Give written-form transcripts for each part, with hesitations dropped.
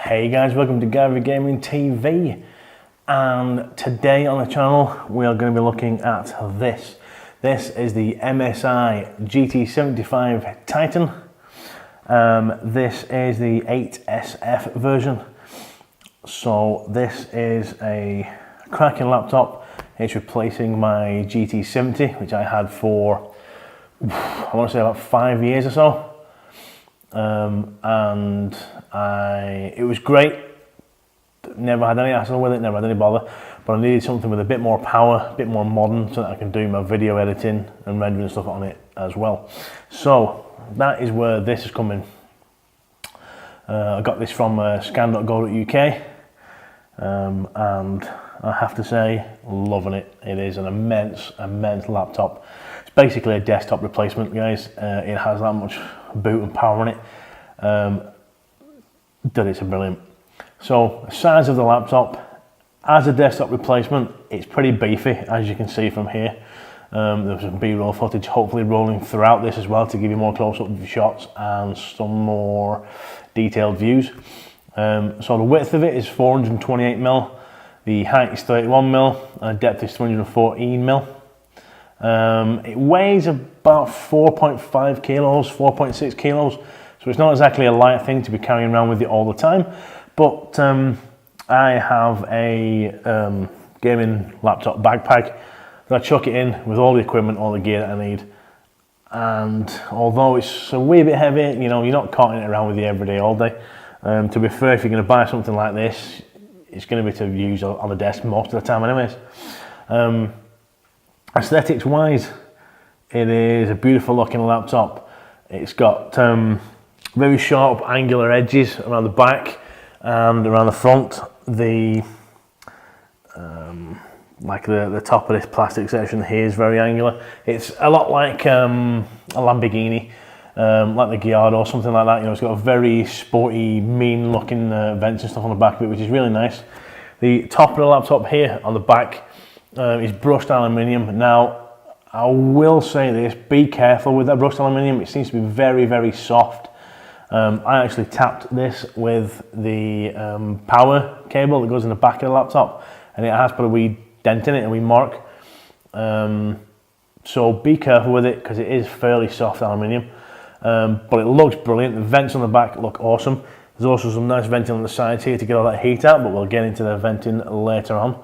Hey guys, welcome to Gary Gaming TV, and today on the channel we are going to be looking at this. This is the MSI GT75 Titan. This is the 8SF version. So this is a cracking laptop. It's replacing my GT70, which I had for, I want to say about 5 years or so. And it was great. Never had any hassle with it, never had any bother, but I needed something with a bit more power, a bit more modern, so that I can do my video editing and rendering stuff on it as well. So that is where this is coming. I got this from scan.co.uk, and I have to say, loving it. It is an immense laptop. It's basically a desktop replacement, guys. It has that much boot and power in it that it's brilliant. So the size of the laptop as a desktop replacement, it's pretty beefy, as you can see from here. There's some B-roll footage hopefully rolling throughout this as well to give you more close-up shots and some more detailed views. So the width of it is 428mm, the height is 31mm, and the depth is 214mm. It weighs about 4.5 kilos, 4.6 kilos, so it's not exactly a light thing to be carrying around with you all the time, but I have a gaming laptop backpack that I chuck it in with all the equipment, all the gear that I need, and although it's a wee bit heavy, you know, you're not carting it around with you every day, all day. To be fair, if you're going to buy something like this, it's going to be to use on the desk most of the time anyways. Aesthetics wise, it is a beautiful looking laptop. It's got very sharp angular edges around the back and around the front. The top of this plastic section here is very angular. It's a lot like a Lamborghini, like the Gallardo or something like that. You know, it's got a very sporty, mean looking vents and stuff on the back of it, which is really nice. The top of the laptop here on the back is brushed aluminium. Now, I will say this, be careful with that brushed aluminium. It seems to be very soft. I actually tapped this with the power cable that goes in the back of the laptop, and it has put a wee dent in it, a wee mark. So be careful with it, because it is fairly soft aluminium. But it looks brilliant. The vents on the back look awesome. There's also some nice venting on the sides here to get all that heat out, but we'll get into the venting later on.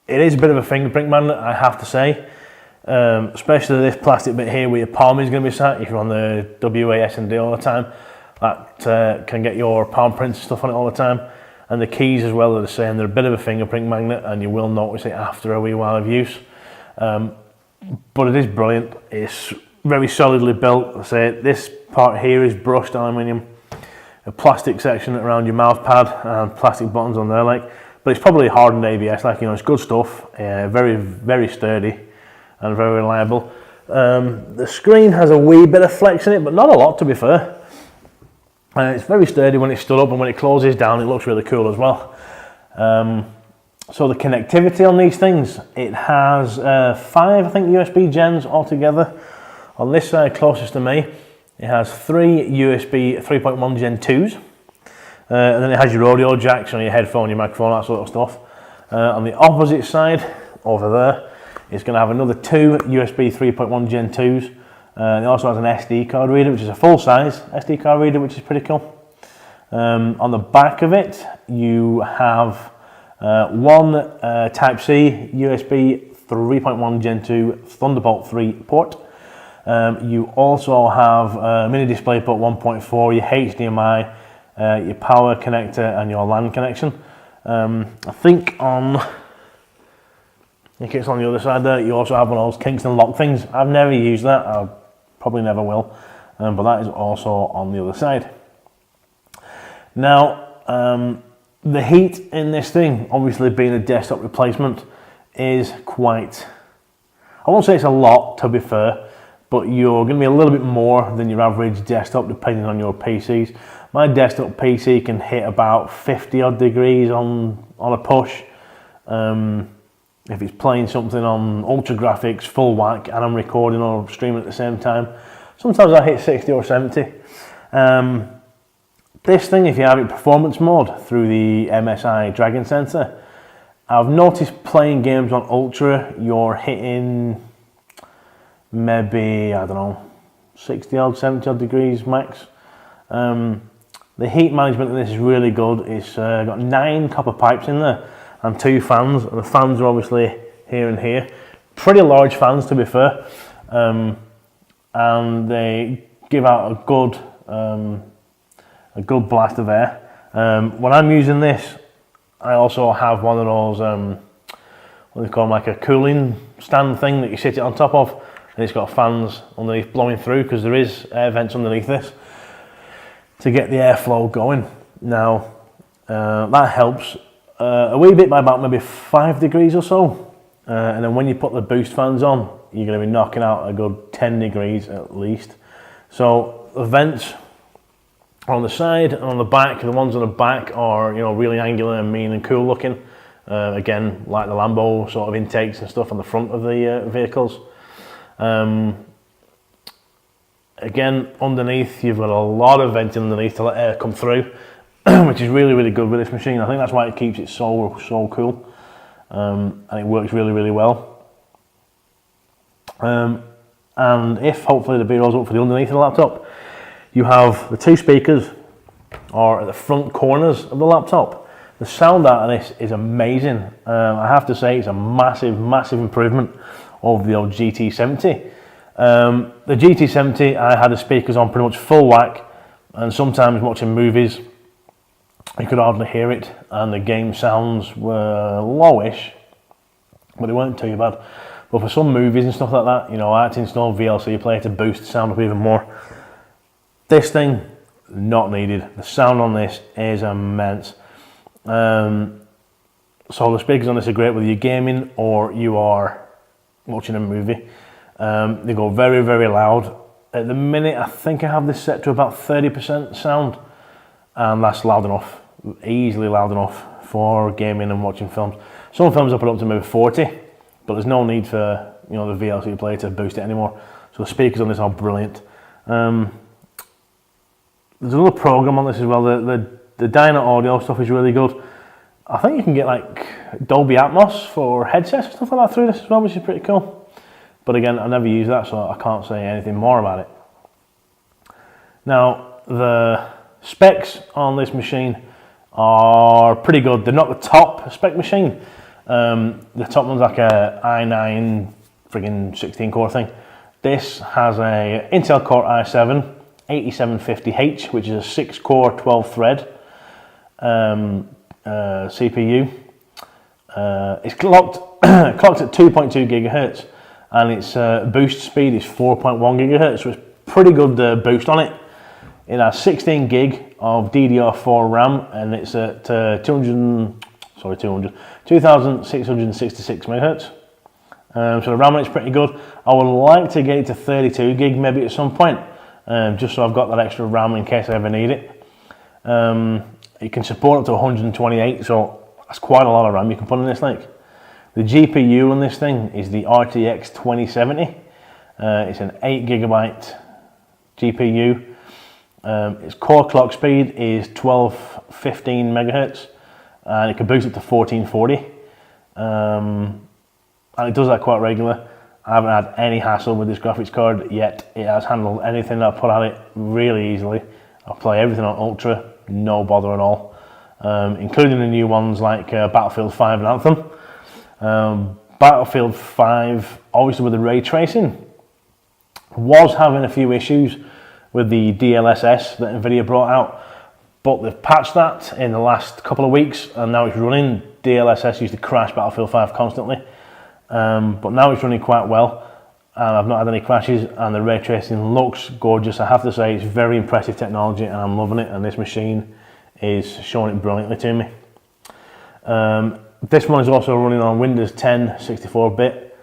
It is a bit of a fingerprint magnet, I have to say, especially this plastic bit here where your palm is going to be sat. If you're on the WASD all the time, that can get your palm prints and stuff on it all the time. And the keys as well are the same. They're a bit of a fingerprint magnet, and you will notice it after a wee while of use. But it is brilliant. It's very solidly built. I say this part here is brushed aluminium, a plastic section around your mouse pad, and plastic buttons on there, like. But it's probably hardened ABS, like, you know, it's good stuff. Very sturdy and very reliable. The screen has a wee bit of flex in it, but not a lot, to be fair. It's very sturdy when it's stood up, and when it closes down, it looks really cool as well. So the connectivity on these things, it has 5, I think, USB gens altogether. On this side, closest to me, it has 3 USB 3.1 Gen 2s. And then it has your audio jacks, your headphone, your microphone, that sort of stuff. On the opposite side, over there, it's going to have another 2 USB 3.1 Gen 2s. It also has an SD card reader, which is a full-size SD card reader, which is pretty cool. On the back of it, you have one Type-C USB 3.1 Gen 2 Thunderbolt 3 port. You also have a mini DisplayPort 1.4, your HDMI, your power connector, and your LAN connection. I think it's on the other side there. You also have one of those Kingston lock things. I've never used that. I probably never will. But that is also on the other side. Now, the heat in this thing, obviously being a desktop replacement, is quite, I won't say it's a lot, to be fair, but you're going to be a little bit more than your average desktop depending on your PCs. My desktop PC can hit about 50 odd degrees on a push. If it's playing something on ultra graphics, full whack, and I'm recording or streaming at the same time, sometimes I hit 60 or 70. This thing, if you have it performance mode through the MSI Dragon Sensor, I've noticed playing games on Ultra, you're hitting maybe, I don't know, 60 odd, 70 odd degrees max. The heat management in this is really good. It's got 9 copper pipes in there and 2 fans. And the fans are obviously here and here. Pretty large fans, to be fair. And they give out a good blast of air. When I'm using this, I also have one of those, what do they call them, like a cooling stand thing that you sit it on top of, and it's got fans underneath blowing through, because there is air vents underneath this to get the airflow going. Now, that helps a wee bit by about maybe 5 degrees or so, and then when you put the boost fans on, you're going to be knocking out a good 10 degrees at least. So the vents on the side and on the back, the ones on the back are, you know, really angular and mean and cool looking. Again, like the Lambo sort of intakes and stuff on the front of the vehicles. Again, underneath you've got a lot of venting underneath to let air come through, which is really, really good with this machine. I think that's why it keeps it so cool, and it works really, really well. And if hopefully the B-roll's up for the underneath of the laptop, you have the 2 speakers are at the front corners of the laptop. The sound out of this is amazing. I have to say it's a massive, massive improvement of the old GT70. The GT70, I had the speakers on pretty much full whack, and sometimes watching movies, you could hardly hear it, and the game sounds were lowish, but they weren't too bad. But for some movies and stuff like that, you know, I had to install VLC player to boost the sound up even more. This thing, not needed. The sound on this is immense. So the speakers on this are great whether you're gaming or you are watching a movie. They go very, very loud. At the minute, I think I have this set to about 30% sound, and that's loud enough, easily loud enough for gaming and watching films. Some films I put up to maybe 40, but there's no need for, you know, the VLC player to boost it anymore. So the speakers on this are brilliant. There's another program on this as well. The Dyna Audio stuff is really good. I think you can get like Dolby Atmos for headsets and stuff like that through this as well, which is pretty cool. But again, I never use that, so I can't say anything more about it. Now, the specs on this machine are pretty good. They're not the top spec machine. The top one's like a i9 friggin' 16 core thing. This has a Intel Core i7 8750H, which is a 6 core 12 thread CPU. It's clocked at 2.2 gigahertz, and its boost speed is 4.1 gigahertz, so it's pretty good boost on it. It has 16 gig of DDR4 RAM, and it's at 2666 megahertz. So the RAM on it's pretty good. I would like to get it to 32 gig maybe at some point, just so I've got that extra RAM in case I ever need it. It can support up to 128, so that's quite a lot of RAM you can put in this thing. The GPU on this thing is the RTX 2070. It's an 8 gigabyte GPU. Its core clock speed is 1215 megahertz, and it can boost up to 1440. And it does that quite regular. I haven't had any hassle with this graphics card yet. It has handled anything that I put on it really easily. I play everything on Ultra, no bother at all, including the new ones like Battlefield 5 and Anthem. Battlefield 5, obviously with the ray tracing, was having a few issues with the DLSS that Nvidia brought out, but they've patched that in the last couple of weeks, and now it's running. DLSS used to crash Battlefield 5 constantly, but now it's running quite well, and I've not had any crashes, and the ray tracing looks gorgeous. I have to say, it's very impressive technology, and I'm loving it, and this machine is showing it brilliantly to me. This one is also running on Windows 10 64-bit,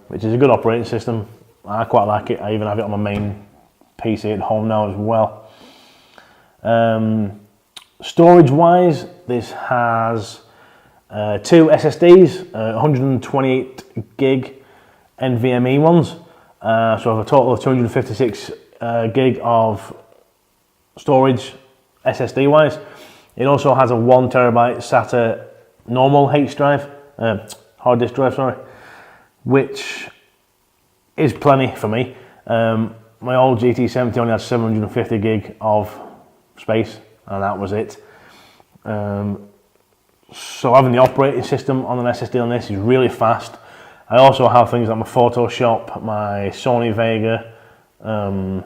which is a good operating system. I quite like it. I even have it on my main PC at home now as well. Storage wise, this has 2 SSDs, 128 gig NVMe ones, so I have a total of 256 gig of storage SSD wise. It also has a 1 terabyte SATA normal hard disk drive, sorry, which is plenty for me. My old GT70 only had 750 gig of space, and that was it. So having the operating system on an SSD on this is really fast. I also have things like my Photoshop, my Sony Voyager, and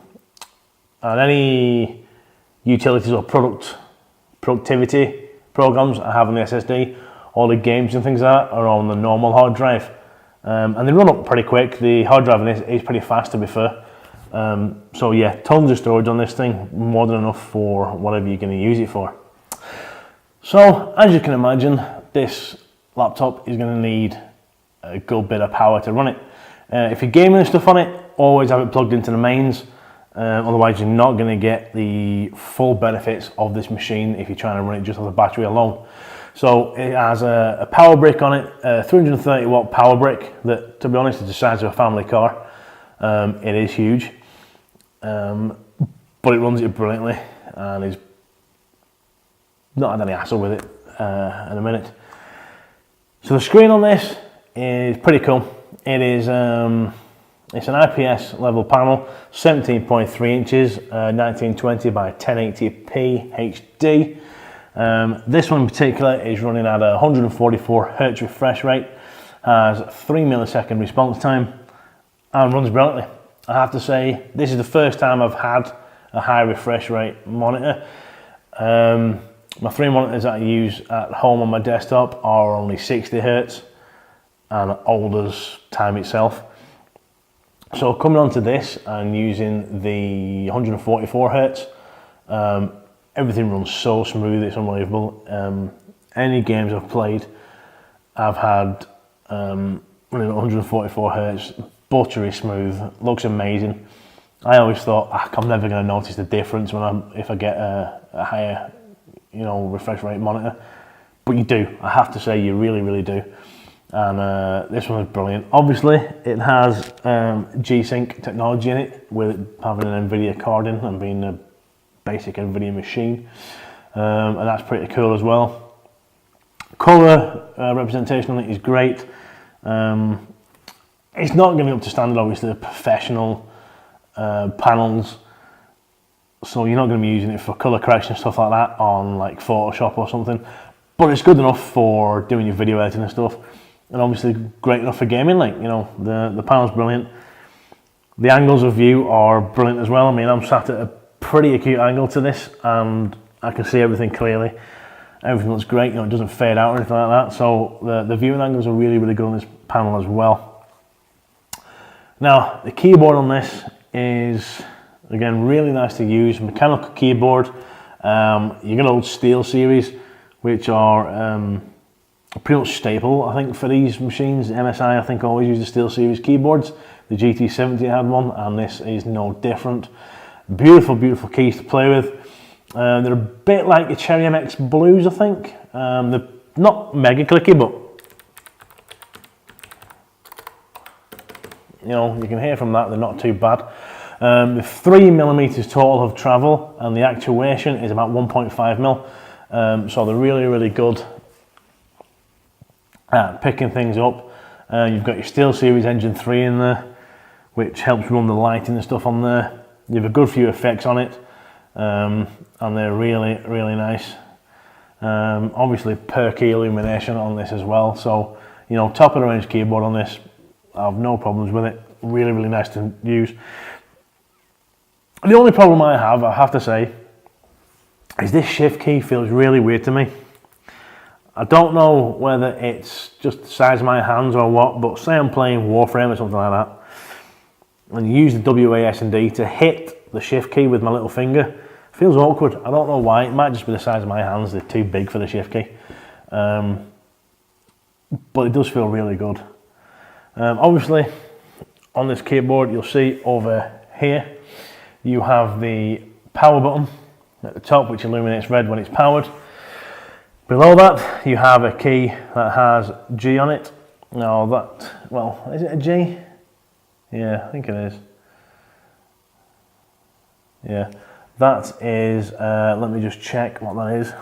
any utilities or productivity programs I have on the SSD. All the games and things like that are on the normal hard drive, and they run up pretty quick. The hard drive on this is pretty fast, to be fair. So yeah, tons of storage on this thing, more than enough for whatever you're going to use it for. So as you can imagine, this laptop is going to need a good bit of power to run it. If you're gaming and stuff on it, always have it plugged into the mains. Otherwise you're not going to get the full benefits of this machine if you're trying to run it just off the battery alone. So it has a power brick on it, a 330 watt power brick that, to be honest, is the size of a family car. It is huge, but it runs it brilliantly, and is not had any hassle with it in a minute. So the screen on this is pretty cool. It is it's an IPS level panel, 17.3 inches, 1920 by 1080p HD. This one in particular is running at a 144 Hz refresh rate, has 3 millisecond response time, and runs brilliantly. I have to say, this is the first time I've had a high refresh rate monitor. My 3 monitors that I use at home on my desktop are only 60 Hz and old as time itself. So coming onto this and using the 144 Hz, everything runs so smooth, it's unbelievable. Any games I've played, I've had running at 144 Hz, buttery smooth, looks amazing. I always thought, I'm never going to notice the difference if I get a higher, refresh rate monitor, but you do. I have to say, you really, really do. And this one is brilliant. Obviously, it has G-Sync technology in it, with having an NVIDIA card in and being a basic NVIDIA machine, and that's pretty cool as well. Colour representation on it is great. It's not going to be up to standard, obviously, the professional panels, so you're not going to be using it for colour correction and stuff like that on like Photoshop or something, but it's good enough for doing your video editing and stuff, and obviously great enough for gaming. The panel's brilliant. The angles of view are brilliant as well. I mean, I'm sat at a pretty acute angle to this and I can see everything clearly. Everything looks great, it doesn't fade out or anything like that, so the viewing angles are really, really good on this panel as well. Now, the keyboard on this is, again, really nice to use. Mechanical keyboard. You get old Steelseries, which are pretty much staple, I think, for these machines. MSI, I think, always use the Steelseries keyboards. The GT70 had one, and this is no different. Beautiful, beautiful keys to play with. They're a bit like the Cherry MX Blues, I think. They're not mega clicky, but you can hear from that they're not too bad. The 3mm total of travel, and the actuation is about 1.5mm. So they're really, really good at picking things up. You've got your Steelseries Engine 3 in there, which helps run the lighting and stuff on there. You have a good few effects on it, and they're really, really nice. Obviously per-key illumination on this as well, so top of the range keyboard on this. I have no problems with it. Really, really nice to use. The only problem I have to say, is this shift key feels really weird to me. I don't know whether it's just the size of my hands or what, but say I'm playing Warframe or something like that, and you use the WASD to hit the shift key with my little finger, it feels awkward. I don't know why. It might just be the size of my hands, they're too big for the shift key. But it does feel really good. Obviously, on this keyboard, you'll see over here, you have the power button at the top, which illuminates red when it's powered. Below that, you have a key that has G on it. Now is it a G? Yeah, I think it is. Yeah. That is, let me just check what that is.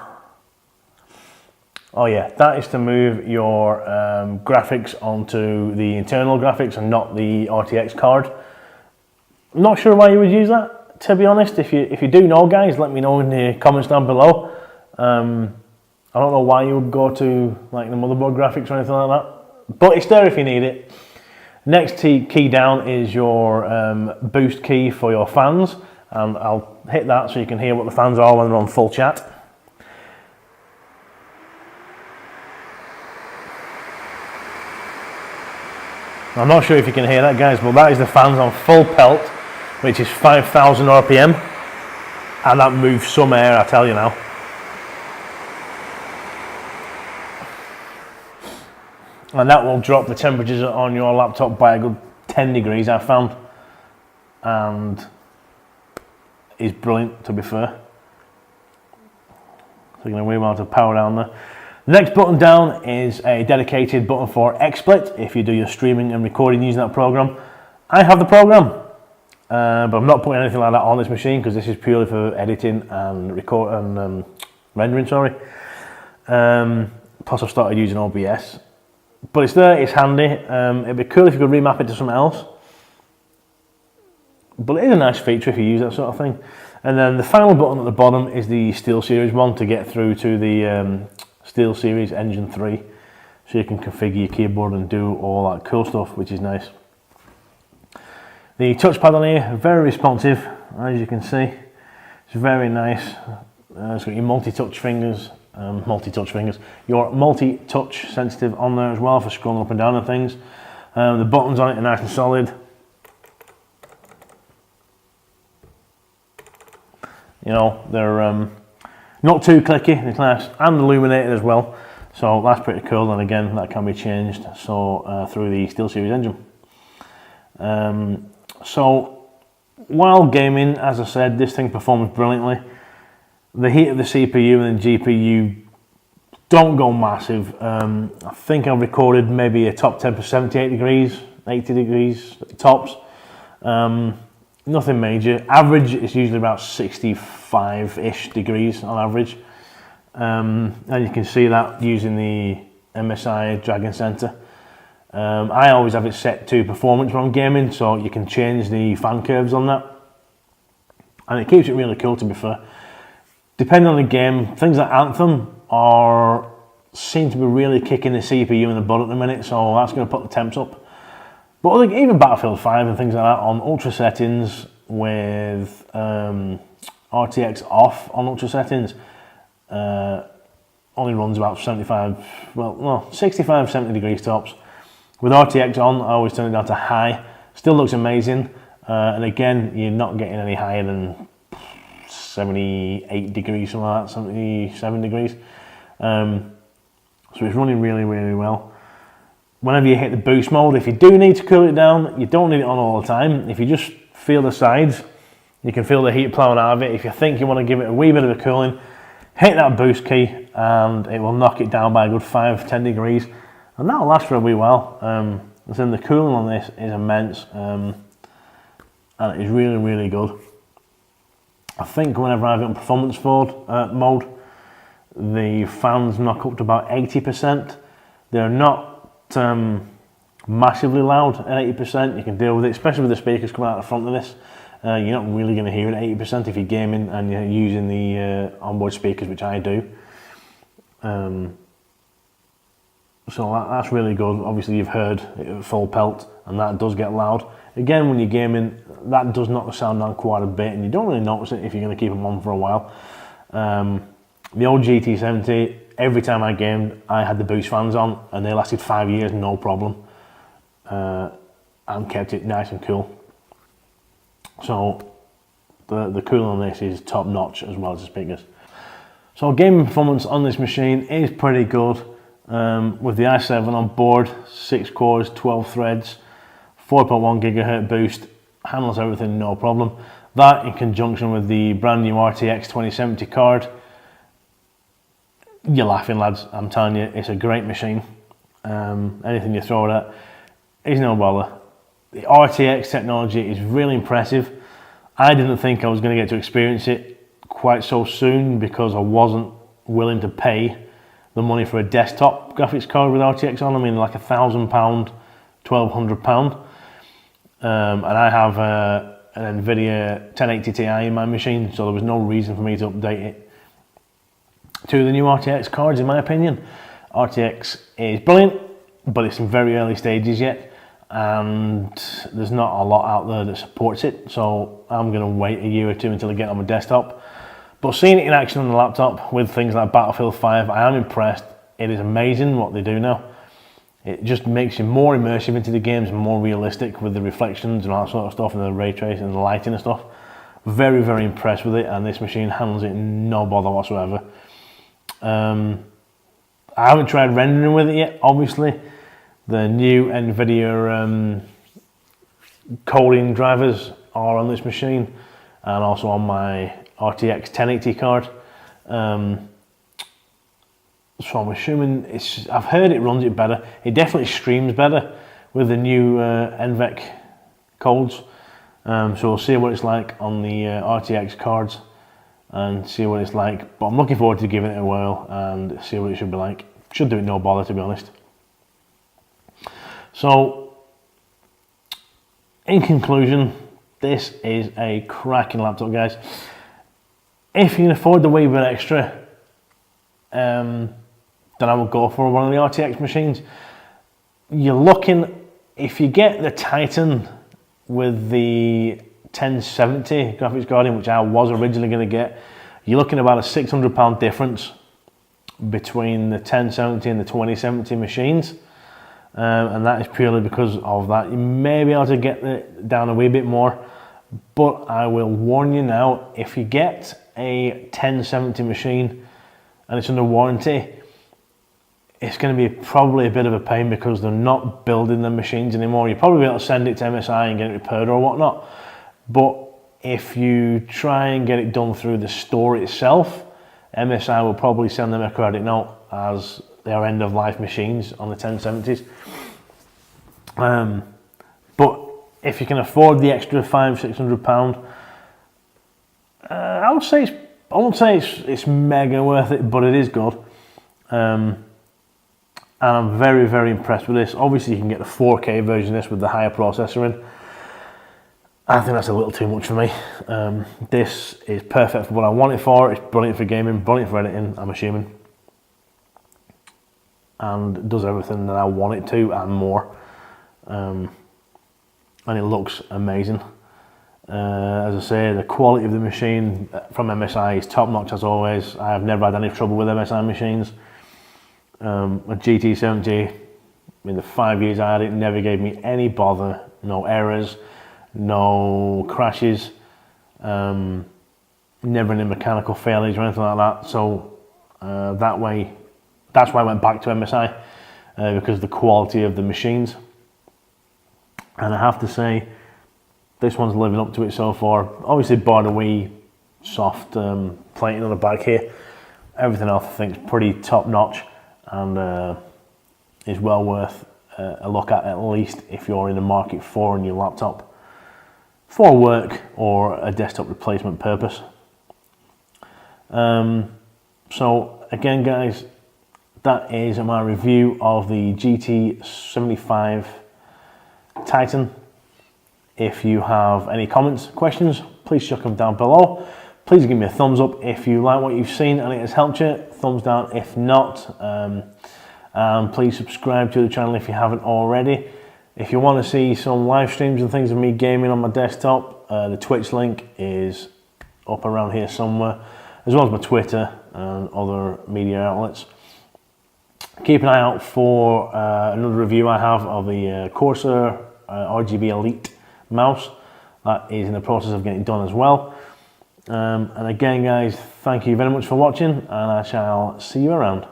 Oh yeah, that is to move your graphics onto the internal graphics and not the RTX card. I'm not sure why you would use that, to be honest. If you do know, guys, let me know in the comments down below. I don't know why you would go to like the motherboard graphics or anything like that, but it's there if you need it. Next key down is your boost key for your fans, and I'll hit that so you can hear what the fans are when they're on full chat. I'm not sure if you can hear that, guys, but that is the fans on full pelt, which is 5,000 RPM, and that moves some air, I tell you now. And that will drop the temperatures on your laptop by a good 10 degrees, I've found, and is brilliant, to be fair. So you're going to wheel out to power down there. The next button down is a dedicated button for XSplit if you do your streaming and recording using that program. I have the program, but I'm not putting anything like that on this machine because this is purely for editing and rendering. Sorry. Plus, I've started using OBS, but it's there. It's handy. It'd be cool if you could remap it to something else, but it is a nice feature if you use that sort of thing. And then the final button at the bottom is the Steelseries one to get through to the Steelseries Engine 3, so you can configure your keyboard and do all that cool stuff, which is nice. The touchpad on here, very responsive, as you can see. It's very nice. It's got your multi-touch fingers, your multi-touch sensitive on there as well for scrolling up and down and things. The buttons on it are nice and solid. You know, they're not too clicky, it's nice, and illuminated as well, so that's pretty cool. And again, that can be changed through the Steelseries Engine. So while gaming, as I said, this thing performs brilliantly. The heat of the CPU and the GPU don't go massive. I think I've recorded maybe a top temp of 78 degrees, 80 degrees tops. Nothing major. Average is usually about 65-ish degrees on average. And you can see that using the MSI Dragon Center. I always have it set to performance when I'm gaming, so you can change the fan curves on that. And it keeps it really cool, to be fair. Depending on the game, things like Anthem seem to be really kicking the CPU in the butt at the minute, so that's going to put the temps up. But like even Battlefield 5 and things like that on ultra settings with RTX off on ultra settings only runs about 65, 70 degrees tops. With RTX on, I always turn it down to high. Still looks amazing, and again, you're not getting any higher than 78 degrees, something like that, 77 degrees. So it's running really, really well. Whenever you hit the boost mode, if you do need to cool it down, you don't need it on all the time. If you just feel the sides, you can feel the heat plowing out of it. If you think you want to give it a wee bit of a cooling, hit that boost key and it will knock it down by a good 5-10 degrees. And that'll last for a wee while. Then the cooling on this is immense, and it is really, really good. I think whenever I have it on performance mode, the fans knock up to about 80%. They're not massively loud at 80%. You can deal with it, especially with the speakers coming out the front of this. You're not really going to hear it at 80% if you're gaming and you're using the onboard speakers, which I do. So that's really good. Obviously you've heard it at full pelt, and that does get loud. Again, when you're gaming, that does knock the sound down quite a bit, and you don't really notice it if you're going to keep them on for a while. The old GT70, every time I gamed, I had the boost fans on, and they lasted 5 years, no problem, and kept it nice and cool. So the cooling on this is top notch as well as the speakers. So gaming performance on this machine is pretty good. With the i7 on board, 6 cores, 12 threads, 4.1 gigahertz boost, handles everything no problem. That in conjunction with the brand new RTX 2070 card, you're laughing, lads. I'm telling you, it's a great machine. Anything you throw it at is no bother. The RTX technology is really impressive. I didn't think I was going to get to experience it quite so soon because I wasn't willing to pay the money for a desktop graphics card with RTX on. I mean, like £1,000, £1,200, and I have an NVIDIA 1080 Ti in my machine, so there was no reason for me to update it to the new RTX cards. In my opinion, RTX is brilliant, but it's in very early stages yet, and there's not a lot out there that supports it, so I'm going to wait a year or two until I get it on my desktop. But seeing it in action on the laptop with things like Battlefield 5, I am impressed. It is amazing what they do now. It just makes you more immersive into the games, more realistic with the reflections and all that sort of stuff, and the ray tracing and the lighting and stuff. Very, very impressed with it, and this machine handles it no bother whatsoever. I haven't tried rendering with it yet, obviously. The new NVIDIA coding drivers are on this machine, and also on my RTX 1080 card. So I'm assuming I've heard it runs it better. It definitely streams better with the new NVEC codes. So we'll see what it's like on the RTX cards and see what it's like. But I'm looking forward to giving it a whirl and see what it should be like. Should do it no bother, to be honest. So, in conclusion, this is a cracking laptop, guys. If you can afford the wee bit extra, then I would go for one of the RTX machines. You're looking, if you get the Titan with the 1070 graphics card in, which I was originally going to get, you're looking about a £600 difference between the 1070 and the 2070 machines. And that is purely because of that. You may be able to get it down a wee bit more, but I will warn you now, if you get a 1070 machine and it's under warranty, it's going to be probably a bit of a pain because they're not building the machines anymore. You'll probably be able to send it to MSI and get it repaired or whatnot, but if you try and get it done through the store itself, MSI will probably send them a credit note as their end-of-life machines on the 1070s. But if you can afford the extra £500–600, I won't say it's mega worth it, but it is good. And I'm very, very impressed with this. Obviously, you can get the 4K version of this with the higher processor in. I think that's a little too much for me. This is perfect for what I want it for. It's brilliant for gaming, brilliant for editing, I'm assuming. And it does everything that I want it to and more. And it looks amazing. As I say, the quality of the machine from MSI is top notch as always. I have never had any trouble with MSI machines. A GT70, in the 5 years I had it, never gave me any bother, no errors, no crashes, never any mechanical failures or anything like that. So that's why I went back to MSI, because of the quality of the machines. And I have to say, this one's living up to it so far. Obviously, bar the wee soft plating on the back here. Everything else I think is pretty top notch and is well worth a look at least if you're in the market for a new laptop for work or a desktop replacement purpose. So again, guys, that is my review of the GT75 Titan. If you have any comments, questions, please chuck them down below. Please give me a thumbs up if you like what you've seen and it has helped you. Thumbs down if not. And please subscribe to the channel if you haven't already. If you want to see some live streams and things of me gaming on my desktop, the Twitch link is up around here somewhere, as well as my Twitter and other media outlets. Keep an eye out for another review I have of the Corsair RGB Elite mouse. That is in the process of getting done as well. And again, guys, thank you very much for watching, and I shall see you around.